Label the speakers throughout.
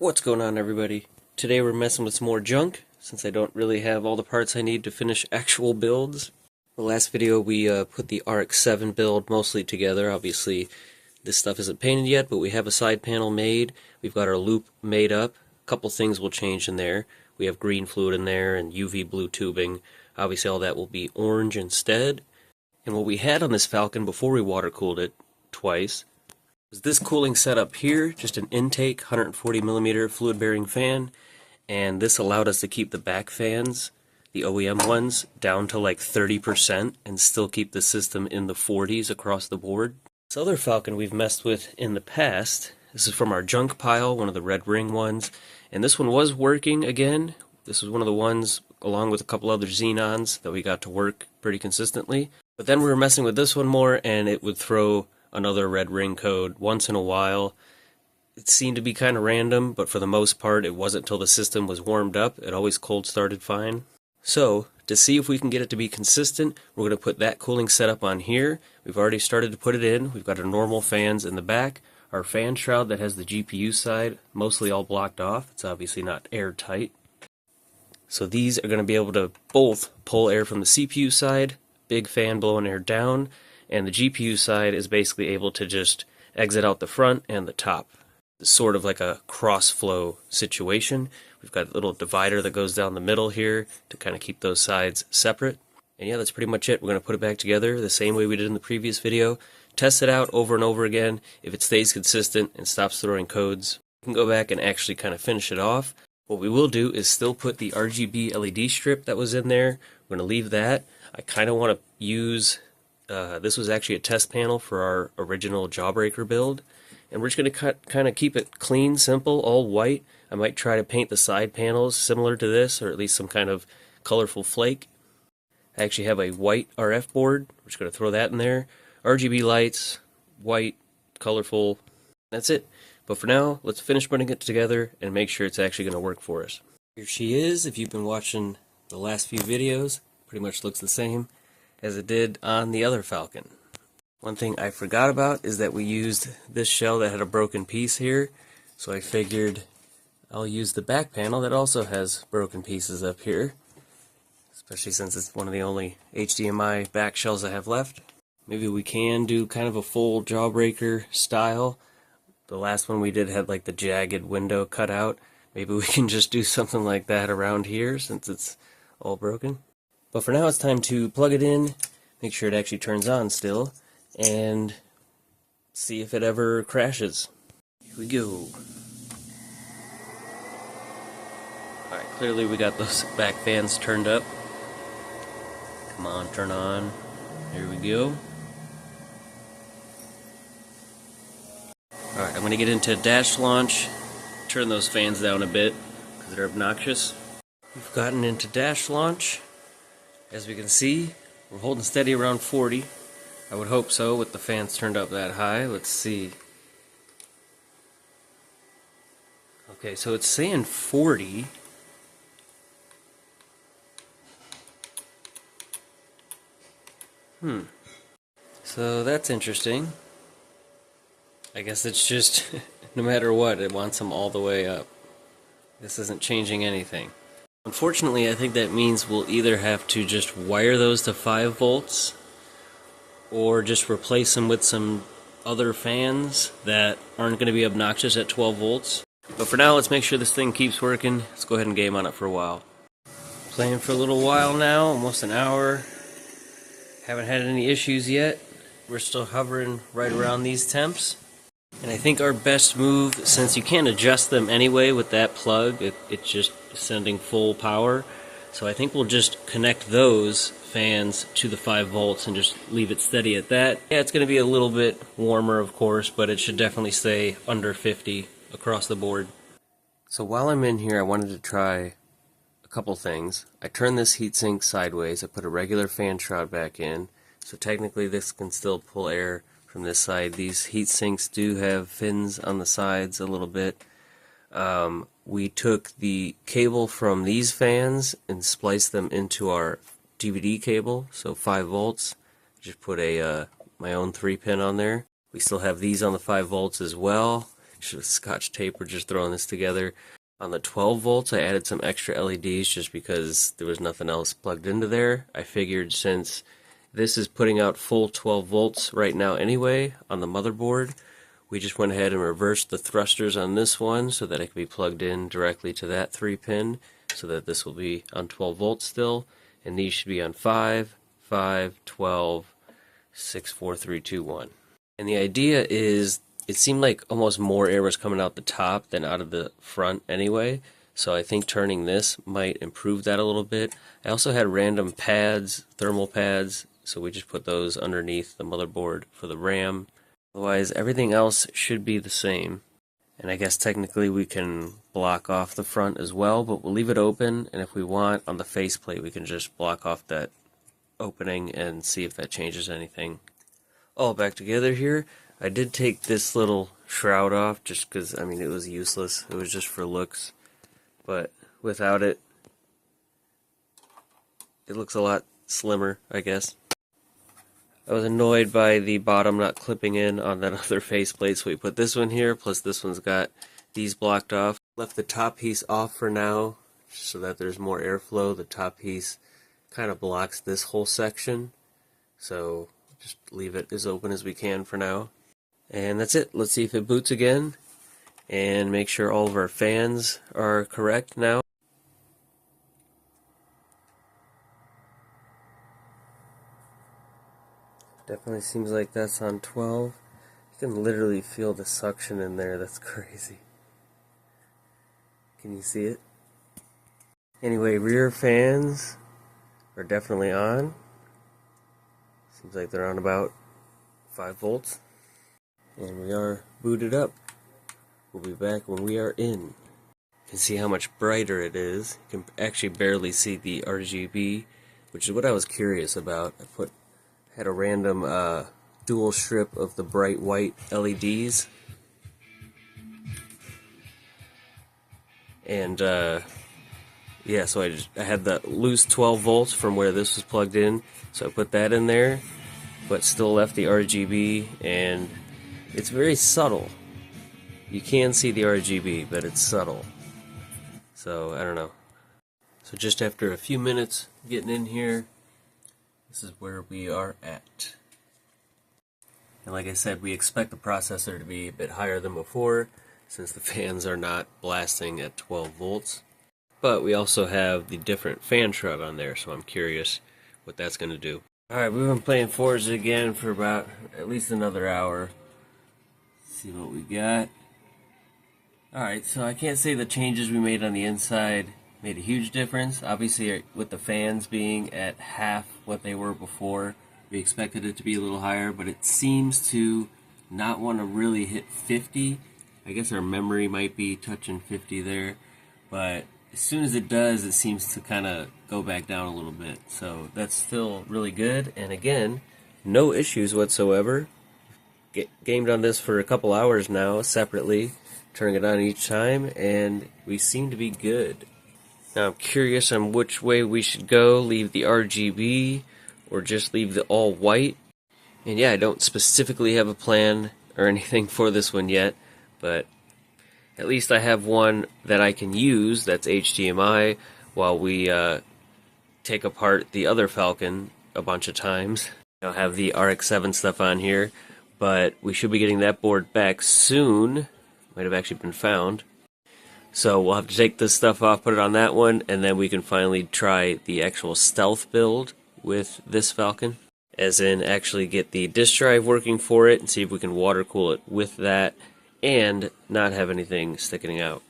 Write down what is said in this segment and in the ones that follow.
Speaker 1: What's going on, everybody? Today we're messing with some more junk, since I don't really have all the parts I need to finish actual builds. The last video we put the RX-7 build mostly together. Obviously this stuff isn't painted yet, but we have a side panel made. We've got our loop made up. A couple things will change in there. We have green fluid in there and UV blue tubing. Obviously all that will be orange instead. And what we had on this Falcon before we water cooled it twice was this cooling setup here, just an intake 140mm fluid bearing fan, and this allowed us to keep the back fans, the OEM ones, down to like 30% and still keep the system in the 40s across the board. This other Falcon we've messed with in the past, this is from our junk pile, one of the red ring ones, and this one was working again. This was one of the ones, along with a couple other Xenons, that we got to work pretty consistently. But then we were messing with this one more, and it would throw another red ring code once in a while. It seemed to be kind of random, but for the most part it wasn't until the system was warmed up. It always cold started fine. So, to see if we can get it to be consistent, we're going to put that cooling setup on here. We've already started to put it in. We've got our normal fans in the back. Our fan shroud that has the GPU side mostly all blocked off. It's obviously not airtight. So these are going to be able to both pull air from the CPU side, big fan blowing air down, and the GPU side is basically able to just exit out the front and the top. It's sort of like a cross-flow situation. We've got a little divider that goes down the middle here to kind of keep those sides separate. And yeah, that's pretty much it. We're going to put it back together the same way we did in the previous video. Test it out over and over again. If it stays consistent and stops throwing codes, we can go back and actually kind of finish it off. What we will do is still put the RGB LED strip that was in there. We're going to leave that. I kind of want to use... this was actually a test panel for our original Jawbreaker build, and we're just going to kind of keep it clean, simple, all white. I might try to paint the side panels similar to this, or at least some kind of colorful flake. I actually have a white RF board. We're just going to throw that in there. RGB lights, white, colorful, that's it. But for now, let's finish putting it together and make sure it's actually going to work for us. Here she is. If you've been watching the last few videos, pretty much looks the same as it did on the other Falcon. One thing I forgot about is that we used this shell that had a broken piece here, so I figured I'll use the back panel that also has broken pieces up here, especially since it's one of the only HDMI back shells I have left. Maybe we can do kind of a full Jawbreaker style. The last one we did had like the jagged window cut out. Maybe we can just do something like that around here since it's all broken. But for now it's time to plug it in, make sure it actually turns on still, and see if it ever crashes. Here we go. Alright, clearly we got those back fans turned up. Come on, turn on. Here we go. Alright, I'm going to get into dash launch, turn those fans down a bit, because they're obnoxious. We've gotten into dash launch. As we can see, we're holding steady around 40. I would hope so with the fans turned up that high. Let's see. Okay, so it's saying 40. So that's interesting. I guess it's just, no matter what, it wants them all the way up. This isn't changing anything. Unfortunately, I think that means we'll either have to just wire those to 5 volts or just replace them with some other fans that aren't going to be obnoxious at 12 volts. But for now, let's make sure this thing keeps working. Let's go ahead and game on it for a while. Playing for a little while now, almost an hour. Haven't had any issues yet. We're still hovering right around these temps. And I think our best move, since you can't adjust them anyway with that plug, it's just sending full power. So I think we'll just connect those fans to the 5 volts and just leave it steady at that. Yeah, it's going to be a little bit warmer, of course, but it should definitely stay under 50 across the board. So while I'm in here, I wanted to try a couple things. I turned this heatsink sideways. I put a regular fan shroud back in. So technically this can still pull air from this side. These heat sinks do have fins on the sides a little bit. We took the cable from these fans and spliced them into our DVD cable, so 5 volts. Just put a my own 3-pin on there. We still have these on the 5 volts as well. Should have scotch tape or just throwing this together. On the 12 volts, I added some extra LEDs just because there was nothing else plugged into there. I figured since this is putting out full 12 volts right now anyway on the motherboard, we just went ahead and reversed the thrusters on this one so that it can be plugged in directly to that 3-pin, so that this will be on 12 volts still, and these should be on 5, 5, 12, 6, 4, 3, 2, 1. And the idea is, it seemed like almost more air was coming out the top than out of the front anyway, so I think turning this might improve that a little bit. I also had random pads, thermal pads, so we just put those underneath the motherboard for the RAM. Otherwise, everything else should be the same. And I guess technically we can block off the front as well, but we'll leave it open, and if we want, on the faceplate we can just block off that opening and see if that changes anything. All back together here. I did take this little shroud off just because, I mean, it was useless. It was just for looks. But without it, it looks a lot slimmer, I guess. I was annoyed by the bottom not clipping in on that other faceplate, so we put this one here, plus this one's got these blocked off. Left the top piece off for now, so that there's more airflow. The top piece kind of blocks this whole section, so just leave it as open as we can for now. And that's it. Let's see if it boots again, and make sure all of our fans are correct now. Definitely seems like that's on 12. You can literally feel the suction in there. That's crazy. Can you see it? Anyway, rear fans are definitely on. Seems like they're on about 5 volts. And we are booted up. We'll be back when we are in. You can see how much brighter it is. You can actually barely see the RGB, which is what I was curious about. I had a random dual strip of the bright white LEDs. And yeah, so I had the loose 12 volts from where this was plugged in, so I put that in there, but still left the RGB, and it's very subtle. You can see the RGB, but it's subtle. So, I don't know. So just after a few minutes getting in here, this is where we are at. And like I said, we expect the processor to be a bit higher than before, since the fans are not blasting at 12 volts. But we also have the different fan shroud on there, so I'm curious what that's going to do. Alright, we've been playing Forza again for about at least another hour. Let's see what we got. Alright, so I can't say the changes we made on the inside made a huge difference. Obviously, with the fans being at half what they were before, we expected it to be a little higher, but it seems to not want to really hit 50. I guess our memory might be touching 50 there, but as soon as it does, it seems to kind of go back down a little bit. So that's still really good, and again, no issues whatsoever. Gamed on this for a couple hours now, separately, turning it on each time, and we seem to be good. Now I'm curious on which way we should go, leave the RGB, or just leave the all white. And yeah, I don't specifically have a plan or anything for this one yet, but at least I have one that I can use that's HDMI while we take apart the other Falcon a bunch of times. I'll have the RX-7 stuff on here, but we should be getting that board back soon. Might have actually been found. So we'll have to take this stuff off, put it on that one, and then we can finally try the actual stealth build with this Falcon. As in, actually get the disk drive working for it and see if we can water cool it with that and not have anything sticking out.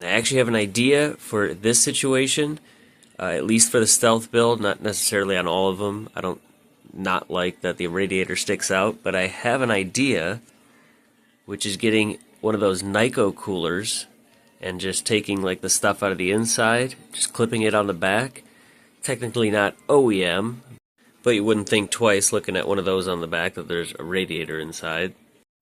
Speaker 1: I actually have an idea for this situation, at least for the stealth build, not necessarily on all of them. I don't not like that the radiator sticks out, but I have an idea, which is getting one of those Nyko coolers and just taking like the stuff out of the inside, just clipping it on the back. Technically not OEM, but you wouldn't think twice looking at one of those on the back that there's a radiator inside.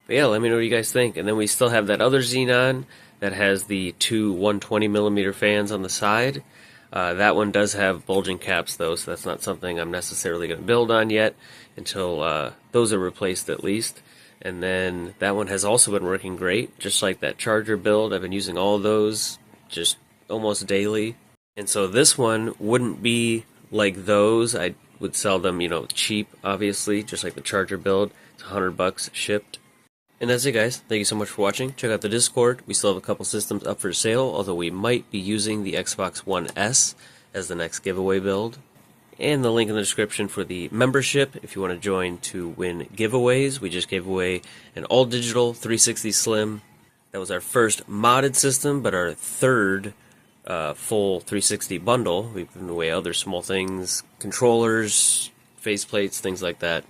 Speaker 1: But yeah, let me know what you guys think. And then we still have that other Xenon that has the two 120mm fans on the side. That one does have bulging caps though, so that's not something I'm necessarily going to build on yet until those are replaced at least. And then that one has also been working great, just like that charger build. I've been using all of those just almost daily. And so this one wouldn't be like those. I would sell them, cheap, obviously, just like the charger build. It's $100 shipped. And that's it, guys. Thank you so much for watching. Check out the Discord. We still have a couple systems up for sale, although we might be using the Xbox One S as the next giveaway build. And the link in the description for the membership if you want to join to win giveaways. We just gave away an all-digital 360 Slim. That was our first modded system, but our third full 360 bundle. We've given away other small things, controllers, faceplates, things like that.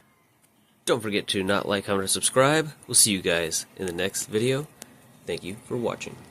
Speaker 1: Don't forget to not like, comment, or subscribe. We'll see you guys in the next video. Thank you for watching.